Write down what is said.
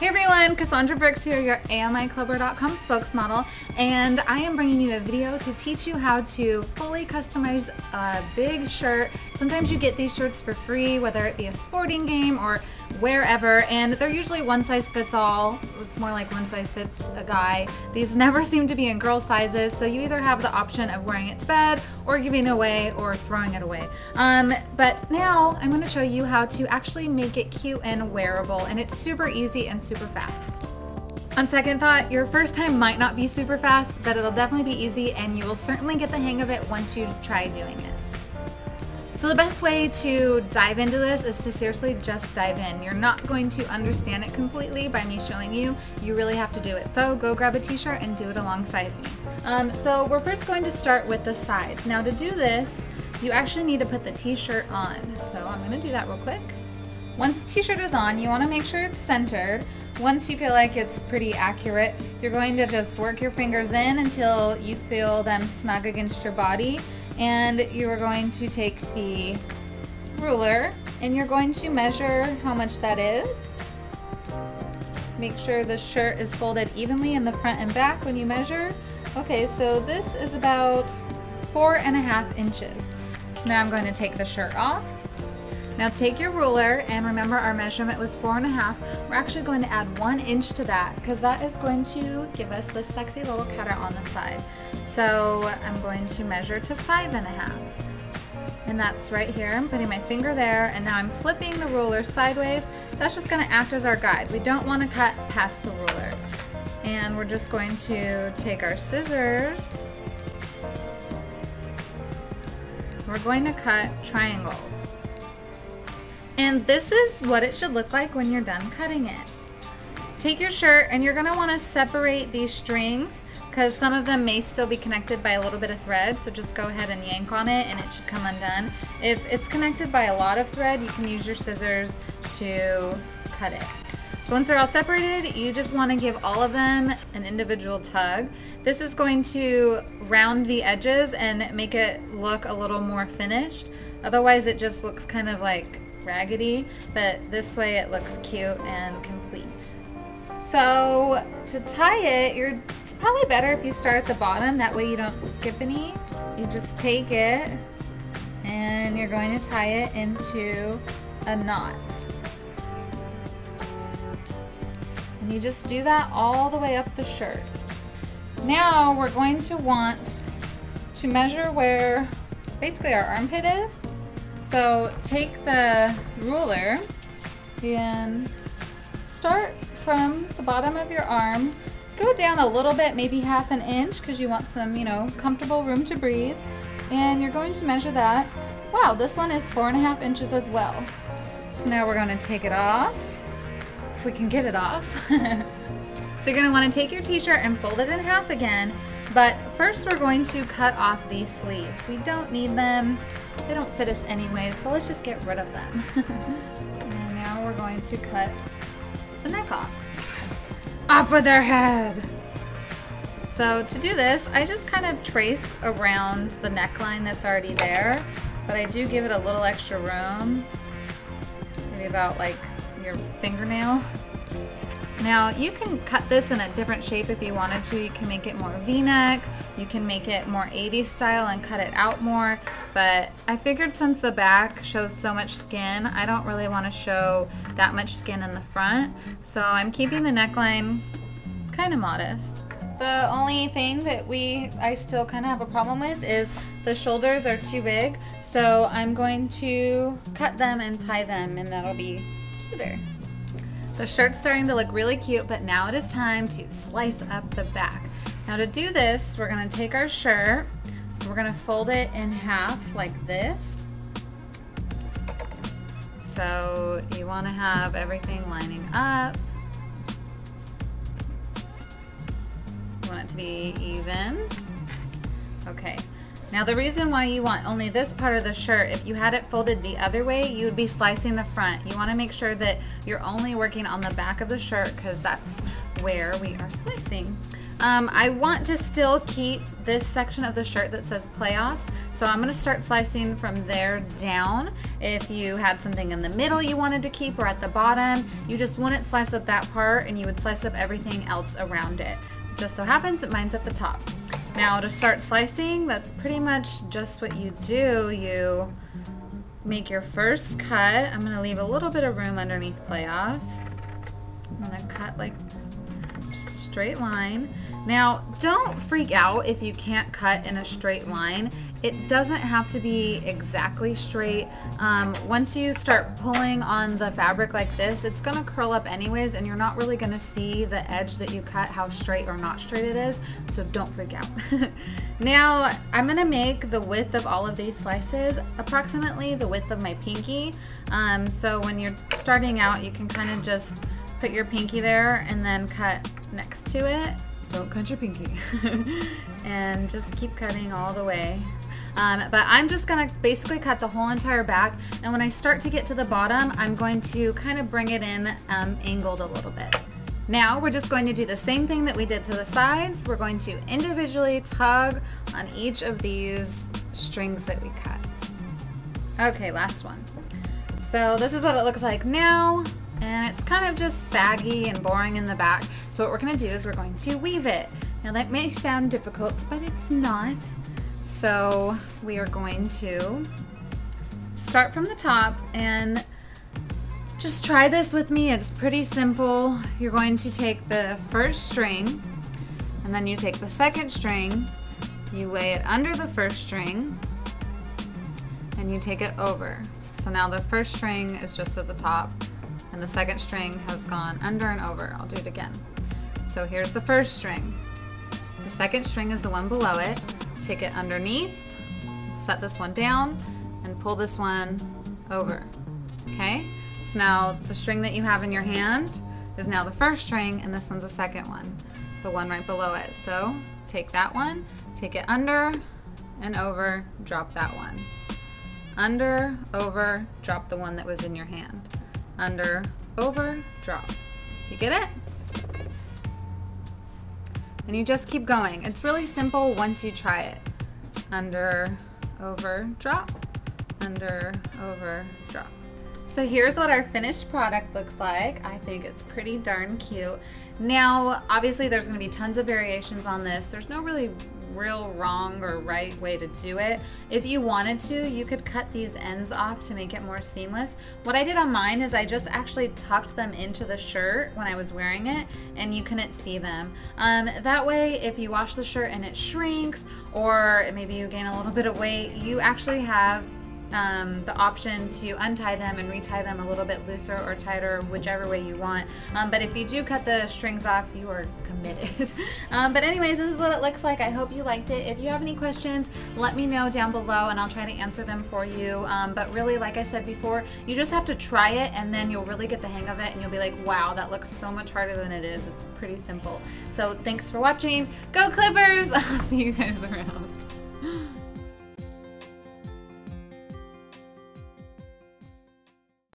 Hey everyone, Cassandra Brooks here, your AMIClubber.com spokesmodel, and I am bringing you a video to teach you how to fully customize a big shirt. Sometimes you get these shirts for free, whether it be a sporting game or wherever, and they're usually one size fits all. It's more like one size fits a guy. These never seem to be in girl sizes, so you either have the option of wearing it to bed or giving it away or throwing it away. But now I'm going to show you how to actually make it cute and wearable, and it's super easy and super fast. On second thought, your first time might not be super fast, but it'll definitely be easy and you will certainly get the hang of it once you try doing it. So the best way to dive into this is to seriously just dive in. You're not going to understand it completely by me showing you. You really have to do it. So go grab a t-shirt and do it alongside me. So we're first going to start with the sides. Now to do this, you actually need to put the t-shirt on. So I'm going to do that real quick. Once the t-shirt is on, you want to make sure it's centered. Once you feel like it's pretty accurate, you're going to just work your fingers in until you feel them snug against your body. And you are going to take the ruler and you're going to measure how much that is. Make sure the shirt is folded evenly in the front and back when you measure. Okay, so this is about 4.5 inches. So now I'm going to take the shirt off. Now take your ruler, and remember our measurement was 4.5. We're actually going to add 1 inch to that because that is going to give us this sexy little cutout on the side. So I'm going to measure to 5.5. And that's right here. I'm putting my finger there, and now I'm flipping the ruler sideways. That's just going to act as our guide. We don't want to cut past the ruler. And we're just going to take our scissors. We're going to cut triangles. And this is what it should look like when you're done cutting it. Take your shirt and you're going to want to separate these strings because some of them may still be connected by a little bit of thread, so just go ahead and yank on it and it should come undone. If it's connected by a lot of thread, you can use your scissors to cut it. So once they're all separated, you just want to give all of them an individual tug. This is going to round the edges and make it look a little more finished. Otherwise it just looks kind of like raggedy, but this way it looks cute and complete. So to tie it, it's probably better if you start at the bottom, that way you don't skip any. You just take it and you're going to tie it into a knot. And you just do that all the way up the shirt. Now we're going to want to measure where basically our armpit is. So take the ruler and start from the bottom of your arm. Go down a little bit, maybe 1/2 inch, because you want some, comfortable room to breathe. And you're going to measure that. Wow, this one is 4.5 inches as well. So now we're going to take it off, if we can get it off. So you're going to want to take your t-shirt and fold it in half again. But first we're going to cut off these sleeves. We don't need them. They don't fit us anyway, so let's just get rid of them. And now we're going to cut the neck off. Off with their head! So to do this, I just kind of trace around the neckline that's already there, but I do give it a little extra room, maybe about like your fingernail. Now you can cut this in a different shape if you wanted to. You can make it more V-neck, you can make it more 80s style and cut it out more, but I figured since the back shows so much skin, I don't really want to show that much skin in the front, so I'm keeping the neckline kind of modest. The only thing that I still kind of have a problem with is the shoulders are too big, so I'm going to cut them and tie them, and that'll be cuter. The shirt's starting to look really cute, but now it is time to slice up the back. Now to do this, we're going to take our shirt, we're going to fold it in half like this. So you want to have everything lining up. You want it to be even. Okay. Now the reason why you want only this part of the shirt, if you had it folded the other way, you would be slicing the front. You want to make sure that you're only working on the back of the shirt because that's where we are slicing. I want to still keep this section of the shirt that says playoffs, so I'm going to start slicing from there down. If you had something in the middle you wanted to keep or at the bottom, you just wouldn't slice up that part and you would slice up everything else around it. Just so happens that mine's at the top. Now to start slicing, that's pretty much just what you do. You make your first cut. I'm going to leave a little bit of room underneath playoffs. I'm going to cut like just a straight line. Now don't freak out if you can't cut in a straight line. It doesn't have to be exactly straight. Once you start pulling on the fabric like this, it's gonna curl up anyways, and you're not really gonna see the edge that you cut, how straight or not straight it is, so don't freak out. Now, I'm gonna make the width of all of these slices approximately the width of my pinky. So when you're starting out, you can kind of just put your pinky there and then cut next to it. Don't cut your pinky. And just keep cutting all the way. But I'm just gonna basically cut the whole entire back, and when I start to get to the bottom, I'm going to kind of bring it in angled a little bit. Now we're just going to do the same thing that we did to the sides. We're going to individually tug on each of these strings that we cut. Okay, last one. So this is what it looks like now, and it's kind of just saggy and boring in the back. So what we're gonna do is we're going to weave it. Now that may sound difficult, but it's not. So we are going to start from the top and just try this with me. It's pretty simple. You're going to take the first string, and then you take the second string, you lay it under the first string, and you take it over. So now the first string is just at the top, and the second string has gone under and over. I'll do it again. So here's the first string. The second string is the one below it. Take it underneath, set this one down, and pull this one over. Okay? So now the string that you have in your hand is now the first string, and this one's the second one, the one right below it. So take that one, take it under and over, drop that one. Under, over, drop the one that was in your hand. Under, over, drop. You get it? And you just keep going. It's really simple once you try it. Under, over, drop. Under, over, drop. So here's what our finished product looks like. I think it's pretty darn cute. Now, obviously there's gonna be tons of variations on this. There's no really real wrong or right way to do it. If you wanted to, you could cut these ends off to make it more seamless. What I did on mine is I just actually tucked them into the shirt when I was wearing it, and you couldn't see them. That way, if you wash the shirt and it shrinks, or maybe you gain a little bit of weight, you actually have the option to untie them and retie them a little bit looser or tighter, whichever way you want. But if you do cut the strings off, you are committed. But anyways, this is what it looks like. I hope you liked it. If you have any questions, let me know down below and I'll try to answer them for you. But really, like I said before, you just have to try it and then you'll really get the hang of it and you'll be like, wow, that looks so much harder than it is. It's pretty simple. So thanks for watching. Go Clippers! I'll see you guys around.